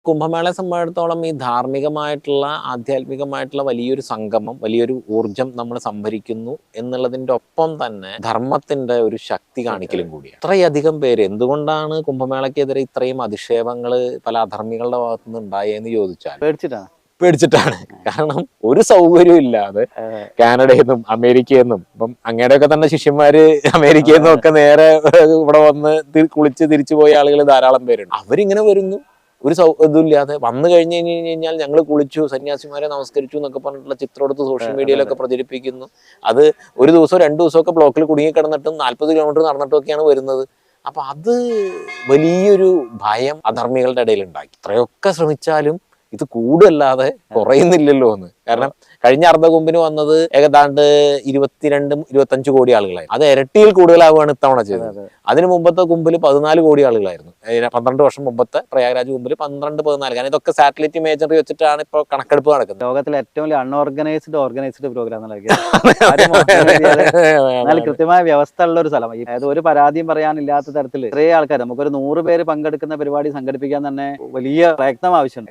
കുംഭമേളയെ സംബന്ധിച്ചിടത്തോളം ഈ ധാർമ്മികമായിട്ടുള്ള, ആധ്യാത്മികമായിട്ടുള്ള വലിയൊരു സംഗമം, വലിയൊരു ഊർജം നമ്മൾ സംഭരിക്കുന്നു എന്നുള്ളതിൻ്റെ ഒപ്പം തന്നെ ധർമ്മത്തിന്റെ ഒരു ശക്തി കാണിക്കലും കൂടിയാണ്. ഇത്രയധികം പേര് എന്തുകൊണ്ടാണ് കുംഭമേളയ്ക്കെതിരെ ഇത്രയും അധിക്ഷേപങ്ങൾ പല അധർമ്മികളുടെ ഭാഗത്തുനിന്ന് ഉണ്ടായെന്ന് ചോദിച്ചാൽ പേടിച്ചിട്ടാണ്. കാരണം ഒരു സൗകര്യവും ഇല്ലാതെ കാനഡയിൽ നിന്നും അമേരിക്കയിൽ നിന്നും ഇപ്പം അങ്ങനെയൊക്കെ തന്നെ ശിഷ്യന്മാര് അമേരിക്കയിൽ നിന്നും ഒക്കെ നേരെ ഇവിടെ വന്ന് കുളിച്ച് തിരിച്ചു പോയ ആളുകൾ ധാരാളം പേരുണ്ട്. അവരിങ്ങനെ വരുന്നു, ഒരു ഇതുമില്ലാതെ വന്നു കഴിഞ്ഞ് കഴിഞ്ഞാൽ ഞങ്ങൾ കുളിച്ചു, സന്യാസിമാരെ നമസ്കരിച്ചു എന്നൊക്കെ പറഞ്ഞിട്ടുള്ള ചിത്രം എടുത്ത് സോഷ്യൽ മീഡിയയിലൊക്കെ പ്രചരിപ്പിക്കുന്നു. അത് ഒരു ദിവസം 2 ദിവസമൊക്കെ ബ്ലോക്കിൽ കുടുങ്ങി കിടന്നിട്ടും 40 കിലോമീറ്റർ നടന്നിട്ടൊക്കെയാണ് വരുന്നത്. അപ്പൊ അത് വലിയൊരു ഭയം അധർമ്മികളുടെ ഇടയിൽ ഉണ്ടാക്കി. ഇത്രയൊക്കെ ശ്രമിച്ചാലും ഇത് കൂടുതല്ലാതെ കുറയുന്നില്ലല്ലോ എന്ന്. കാരണം കഴിഞ്ഞ അർദ്ധകുംഭിന് വന്നത് ഏകദാണ്ട് 22-25 കോടി ആളുകളായിരുന്നു. അത് ഇരട്ടിയിൽ കൂടുതലാവുകയാണ് ഇത്തവണ ചെയ്തത്. അതിന് മുമ്പത്തെ കുംഭിൽ 14 കോടി ആളുകളായിരുന്നു. 12 വർഷം മുമ്പത്തെ പ്രയാഗ്രാജ് കുംഭിൽ 12-14. കാരണം ഇതൊക്കെ സാറ്റലൈറ്റ് ഇമേജറി വെച്ചിട്ടാണ് ഇപ്പോൾ കണക്കെടുപ്പ് നടക്കുന്നത്. ലോകത്തിലെ ഏറ്റവും ഓർഗനൈസ്ഡ് പ്രോഗ്രാം കൃത്യമായ വ്യവസ്ഥ ഉള്ള ഒരു സ്ഥലം. അതായത് ഒരു പരാതിയും പറയാനില്ലാത്ത തരത്തിൽ ഇത്രയും ആൾക്കാർ, നമുക്കൊരു 100 പേര് പങ്കെടുക്കുന്ന പരിപാടി സംഘടിപ്പിക്കാൻ തന്നെ വലിയ പ്രയത്നം ആവശ്യമുണ്ട്.